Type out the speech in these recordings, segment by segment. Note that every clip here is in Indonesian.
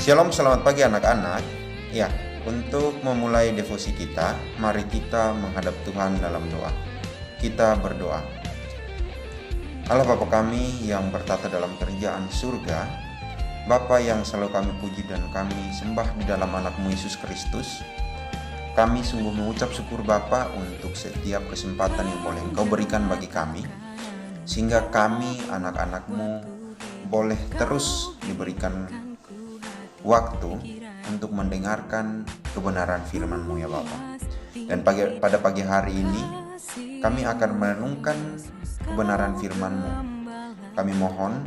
Shalom, selamat pagi anak-anak. Ya, untuk memulai devosi kita, mari kita menghadap Tuhan dalam doa. Kita berdoa. Allah Bapa kami yang bertata dalam kerajaan surga, Bapa yang selalu kami puji dan kami sembah di dalam anak-Mu Yesus Kristus, kami sungguh mengucap syukur Bapa untuk setiap kesempatan yang boleh Engkau berikan bagi kami, sehingga kami anak-anak-Mu boleh terus diberikan waktu untuk mendengarkan kebenaran firman-Mu ya Bapa. Dan pada pagi hari ini kami akan merenungkan kebenaran firman-Mu. Kami mohon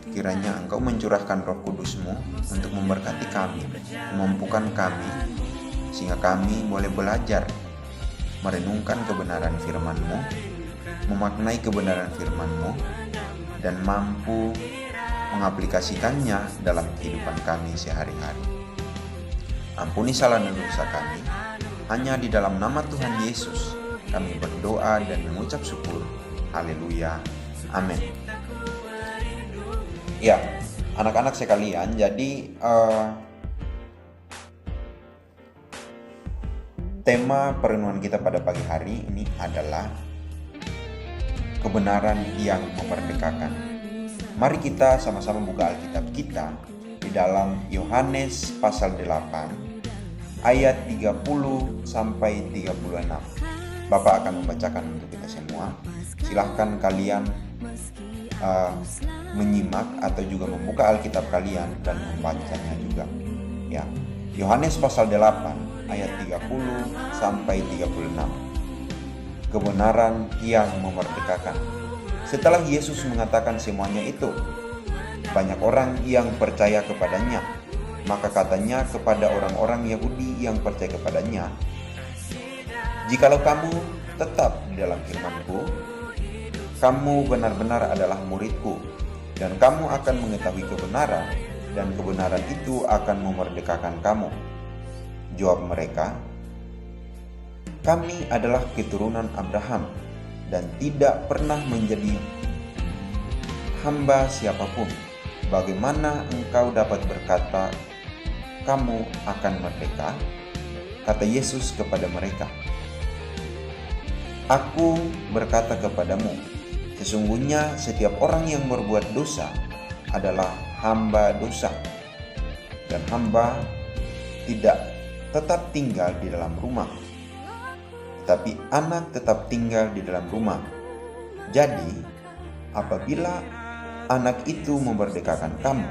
kiranya Engkau mencurahkan Roh Kudus-Mu untuk memberkati kami, memampukan kami, sehingga kami boleh belajar merenungkan kebenaran firman-Mu, memaknai kebenaran firman-Mu, dan mampu mengaplikasikannya dalam kehidupan kami sehari-hari. Ampuni salah dan dosa kami. Hanya di dalam nama Tuhan Yesus kami berdoa dan mengucap syukur. Haleluya. Amin. Ya, anak-anak sekalian, jadi tema perenungan kita pada pagi hari ini adalah kebenaran yang memerdekakan. Mari kita sama-sama buka Alkitab kita di dalam Yohanes pasal 8 ayat 30 sampai 36. Bapak akan membacakan untuk kita semua. Silahkan kalian menyimak atau juga membuka Alkitab kalian dan membacanya juga. Ya, Yohanes pasal 8 ayat 30 sampai 36. Kebenaran yang memerdekakan. Setelah Yesus mengatakan semuanya itu, banyak orang yang percaya kepadanya. Maka katanya kepada orang-orang Yahudi yang percaya kepadanya, "Jikalau kamu tetap di dalam firman-Ku, kamu benar-benar adalah murid-Ku, dan kamu akan mengetahui kebenaran, dan kebenaran itu akan memerdekakan kamu." Jawab mereka, "Kami adalah keturunan Abraham dan tidak pernah menjadi hamba siapapun. Bagaimana engkau dapat berkata kamu akan merdeka?" Kata Yesus kepada mereka, "Aku berkata kepadamu, sesungguhnya setiap orang yang berbuat dosa adalah hamba dosa, dan hamba tidak tetap tinggal di dalam rumah, tapi anak tetap tinggal di dalam rumah. Jadi, apabila anak itu memerdekakan kamu,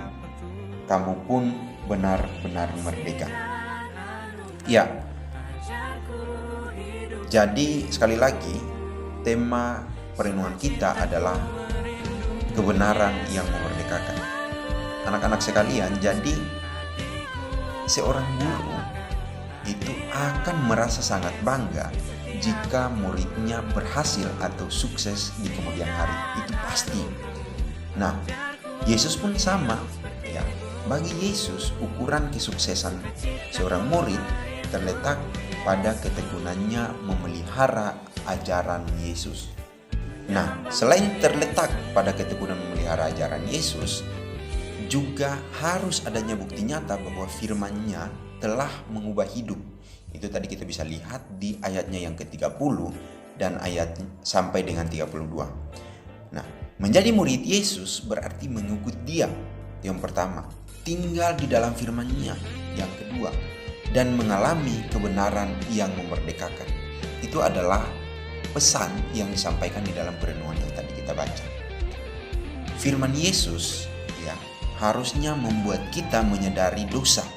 kamu pun benar-benar merdeka." Ya, jadi sekali lagi tema perenungan kita adalah kebenaran yang memerdekakan. Anak-anak sekalian, jadi seorang guru itu akan merasa sangat bangga jika muridnya berhasil atau sukses di kemudian hari. Itu pasti. Nah, Yesus pun sama ya. Bagi Yesus, ukuran kesuksesan seorang murid terletak pada ketekunannya memelihara ajaran Yesus. Nah, selain terletak pada ketekunan memelihara ajaran Yesus, juga harus adanya bukti nyata bahwa firman-Nya telah mengubah hidup. Itu tadi kita bisa lihat di ayatnya yang ke-30 dan ayat sampai dengan 32. Nah, menjadi murid Yesus berarti mengikut Dia. Yang pertama, tinggal di dalam firman-Nya. Yang kedua, dan mengalami kebenaran yang memerdekakan. Itu adalah pesan yang disampaikan di dalam perenungan yang tadi kita baca. Firman Yesus ya harusnya membuat kita menyadari dosa.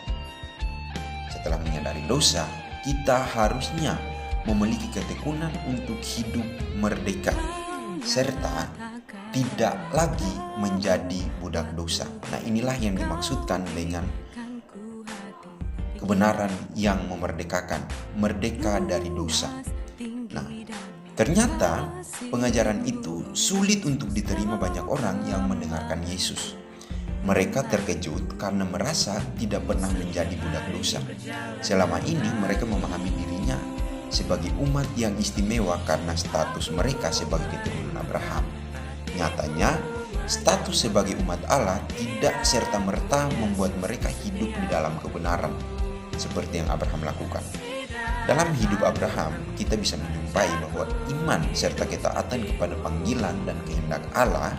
Setelah menyadari dosa, kita harusnya memiliki ketekunan untuk hidup merdeka, serta tidak lagi menjadi budak dosa. Nah, inilah yang dimaksudkan dengan kebenaran yang memerdekakan, merdeka dari dosa. Nah, ternyata pengajaran itu sulit untuk diterima banyak orang yang mendengarkan Yesus. Mereka terkejut karena merasa tidak pernah menjadi budak dosa. Selama ini mereka memahami dirinya sebagai umat yang istimewa karena status mereka sebagai keturunan Abraham. Nyatanya, status sebagai umat Allah tidak serta-merta membuat mereka hidup di dalam kebenaran seperti yang Abraham lakukan. Dalam hidup Abraham, kita bisa menjumpai bahwa iman serta ketaatan kepada panggilan dan kehendak Allah.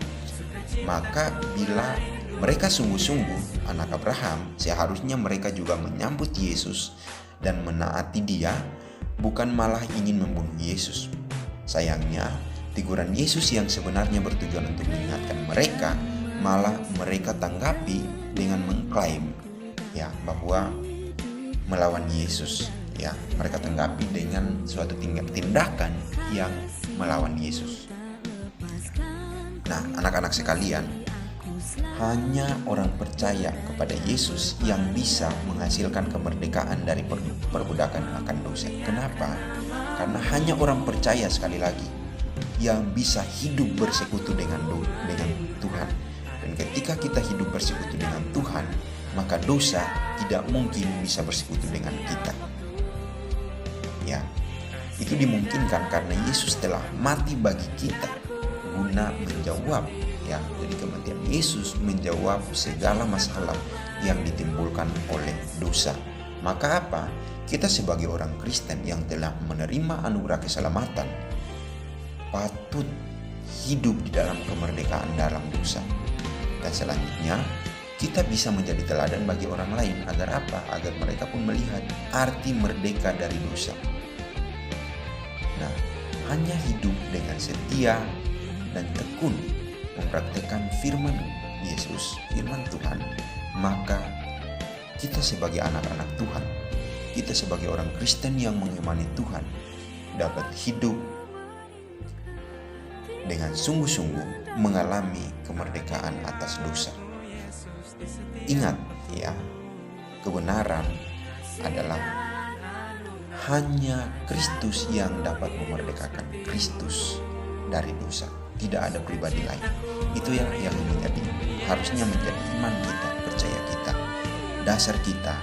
Maka bila mereka sungguh-sungguh anak Abraham, seharusnya mereka juga menyambut Yesus dan menaati Dia, bukan malah ingin membunuh Yesus. Sayangnya, teguran Yesus yang sebenarnya bertujuan untuk mengingatkan mereka, malah mereka tanggapi dengan mengklaim bahwa melawan Yesus. Mereka tanggapi dengan suatu tindakan yang melawan Yesus. Nah, anak-anak sekalian, hanya orang percaya kepada Yesus yang bisa menghasilkan kemerdekaan dari perbudakan akan dosa. Kenapa? Karena hanya orang percaya, sekali lagi, yang bisa hidup bersekutu dengan Tuhan. Dan ketika kita hidup bersekutu dengan Tuhan, maka dosa tidak mungkin bisa bersekutu dengan kita. Itu dimungkinkan karena Yesus telah mati bagi kita guna menjawab. Jadi kematian Yesus menjawab segala masalah yang ditimbulkan oleh dosa. Maka apa? Kita sebagai orang Kristen yang telah menerima anugerah keselamatan patut hidup di dalam kemerdekaan dalam dosa. Dan selanjutnya, kita bisa menjadi teladan bagi orang lain. Agar apa? Agar mereka pun melihat arti merdeka dari dosa. Nah, hanya hidup dengan setia dan tekun mempraktikkan firman Yesus, firman Tuhan, maka kita sebagai anak-anak Tuhan, kita sebagai orang Kristen yang mengimani Tuhan, dapat hidup dengan sungguh-sungguh mengalami kemerdekaan atas dosa. Ingat kebenaran adalah hanya Kristus yang dapat memerdekakan Kristus dari dosa. Tidak ada pribadi lain. Itu yang harusnya menjadi iman kita, percaya kita, dasar kita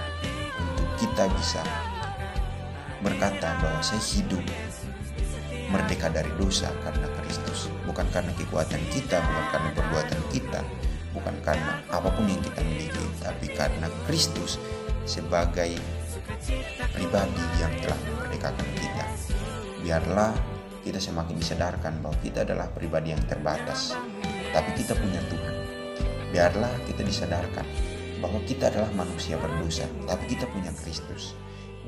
untuk kita bisa berkata bahwa saya hidup merdeka dari dosa karena Kristus, bukan karena kekuatan kita, bukan karena perbuatan kita, bukan karena apapun yang kita miliki, tapi karena Kristus sebagai pribadi yang telah memerdekakan kita. Biarlah kita semakin disadarkan bahwa kita adalah pribadi yang terbatas, tapi kita punya Tuhan. Biarlah kita disadarkan bahwa kita adalah manusia berdosa, tapi kita punya Kristus.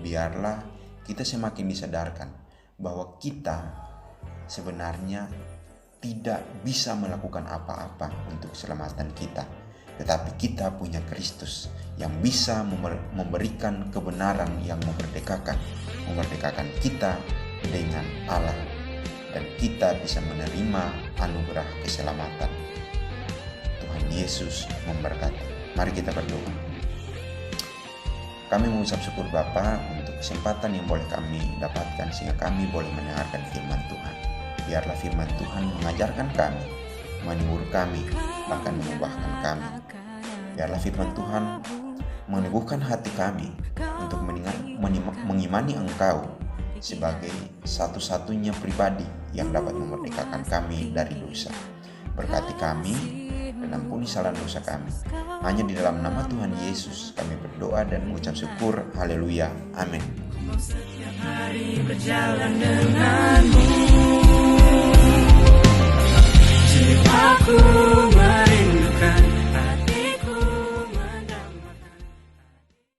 Biarlah kita semakin disadarkan bahwa kita sebenarnya tidak bisa melakukan apa-apa untuk keselamatan kita, tetapi kita punya Kristus yang bisa memberikan kebenaran yang memerdekakan kita dengan Allah, dan kita bisa menerima anugerah keselamatan. Tuhan Yesus memberkati. Mari kita berdoa. Kami mengucap syukur Bapa untuk kesempatan yang boleh kami dapatkan sehingga kami boleh mendengarkan firman Tuhan. Biarlah firman Tuhan mengajarkan kami, menghibur kami, bahkan mengubahkan kami. Biarlah firman Tuhan meneguhkan hati kami untuk mengimani Engkau sebagai satu-satunya pribadi yang dapat memerdekakan kami dari dosa. Berkati kami dan ampuni salah dosa kami. Hanya di dalam nama Tuhan Yesus kami berdoa dan mengucap syukur. Haleluya. Amin. Setiap hari berjalan denganmu.